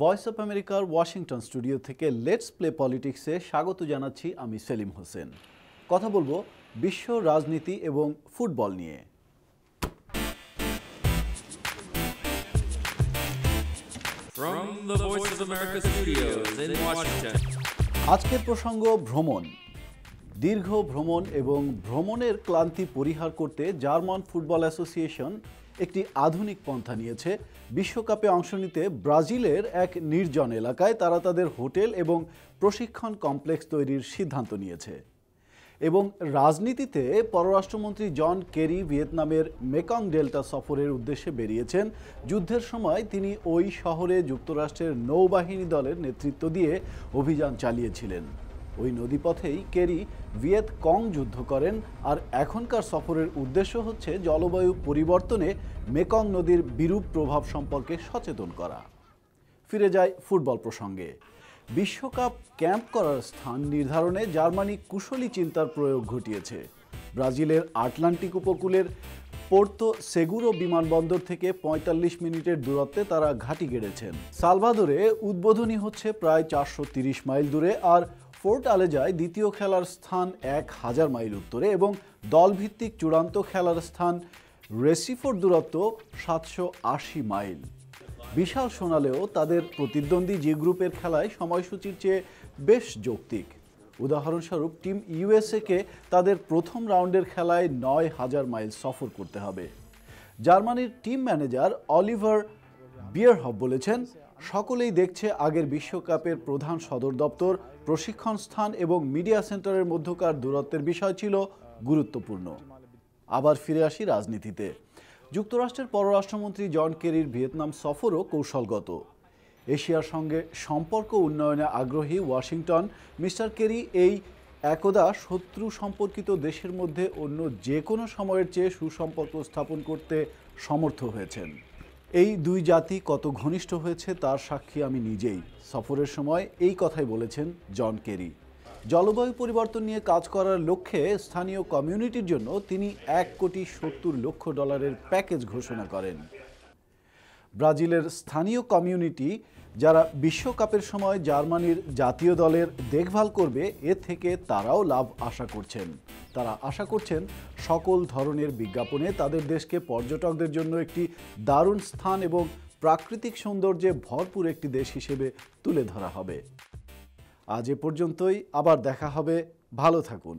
Voice of আমেরিকার Washington studio থেকে let's play পলিটিক্সে স্বাগত জানাচ্ছি আমি সেলিম হোসেন। কথা বলবো বিশ্ব রাজনীতি এবং ফুটবল নিয়ে। From the Voice of America studios in Washington. আজকের প্রসঙ্গ ভ্রমণ। দীর্ঘ ভ্রমণ এবং ভ্রমণের ক্লান্তি পরিহার করতে জার্মান ফুটবল অ্যাসোসিয়েশন একটি আধুনিক পন্থা নিয়েছে। বিশ্বকাপে অংশ নিতে ব্রাজিলের এক নির্জন এলাকায় তারা তাদের হোটেল এবং প্রশিক্ষণ কমপ্লেক্স তৈরির সিদ্ধান্ত নিয়েছে। এবং রাজনীতিতে পররাষ্ট্রমন্ত্রী জন কেরি ভিয়েতনামের মেকং ডেল্টা সফরের উদ্দেশ্যে বেরিয়েছেন। যুদ্ধের সময় তিনি ওই শহরে যুক্তরাষ্ট্রের নৌবাহিনী দলের নেতৃত্ব দিয়ে অভিযান চালিয়েছিলেন। ওই নদীপথেই কেরি ভিয়েত কং যুদ্ধ করেন। আর এখনকার সফরের উদ্দেশ্য হচ্ছে জলবায়ু পরিবর্তনে মেকং নদীর বিরূপ প্রভাব সম্পর্কে সচেতন করা। ফিরে যায় ফুটবল প্রসঙ্গে। বিশ্বকাপ ক্যাম্প করার স্থান নির্ধারণে জার্মানি কুশলী চিন্তার প্রয়োগ ঘটিয়েছে। ব্রাজিলের আটলান্টিক উপকূলের পোর্তো সেগুরো বিমানবন্দর থেকে ৪৫ মিনিটের দূরত্বে তারা ঘাঁটি গেড়েছেন। সালভাদোরে উদ্বোধনী হচ্ছে প্রায় ৪৩০ মাইল দূরে, আর ফোর্ট আলেজায় দ্বিতীয় খেলার স্থান ১,০০০ মাইল উত্তরে এবং দলভিত্তিক চূড়ান্ত খেলার স্থান রেসিফোর দূরত্ব ৭৮০ মাইল। বিশাল শোনালেও তাদের প্রতিদ্বন্দ্বী জি গ্রুপের খেলায় সময়সূচির চেয়ে বেশ যৌক্তিক। উদাহরণস্বরূপ টিম ইউএসএকে তাদের প্রথম রাউন্ডের খেলায় ৯,০০০ মাইল সফর করতে হবে। জার্মানির টিম ম্যানেজার অলিভার বিয়ারহফ বলেছেন, সকলেই দেখছে আগের বিশ্বকাপের প্রধান সদর দপ্তর, প্রশিক্ষণ স্থান এবং মিডিয়া সেন্টারের মধ্যকার দূরত্বের বিষয় ছিল গুরুত্বপূর্ণ। আবার ফিরে আসি রাজনীতিতে। যুক্তরাষ্ট্রের পররাষ্ট্রমন্ত্রী জন কেরির ভিয়েতনাম সফরও কৌশলগত। এশিয়ার সঙ্গে সম্পর্ক উন্নয়নে আগ্রহী ওয়াশিংটন মিস্টার কেরি এই একদা শত্রু সম্পর্কিত দেশের মধ্যে অন্য যে কোনো সময়ের চেয়ে সুসম্পর্ক স্থাপন করতে সমর্থ হয়েছেন। এই দুই জাতি কত ঘনিষ্ঠ হয়েছে তার সাক্ষী আমি নিজেই। সফরের সময় এই কথাই বলেছেন জন কেরি। জলবায়ু পরিবর্তন নিয়ে কাজ করার লক্ষ্যে স্থানীয় কমিউনিটির জন্য তিনি $১,৭০,০০,০০০ প্যাকেজ ঘোষণা করেন। ব্রাজিলের স্থানীয় কমিউনিটি যারা বিশ্বকাপের সময় জার্মানির জাতীয় দলের দেখভাল করবে, এ থেকে তারাও লাভ আশা করছেন। তারা আশা করছেন সকল ধরনের বিজ্ঞাপনে তাদের দেশকে পর্যটকদের জন্য একটি দারুণ স্থান এবং প্রাকৃতিক সৌন্দর্যে ভরপুর একটি দেশ হিসেবে তুলে ধরা হবে। আজ এ পর্যন্তই, আবার দেখা হবে। ভালো থাকুন।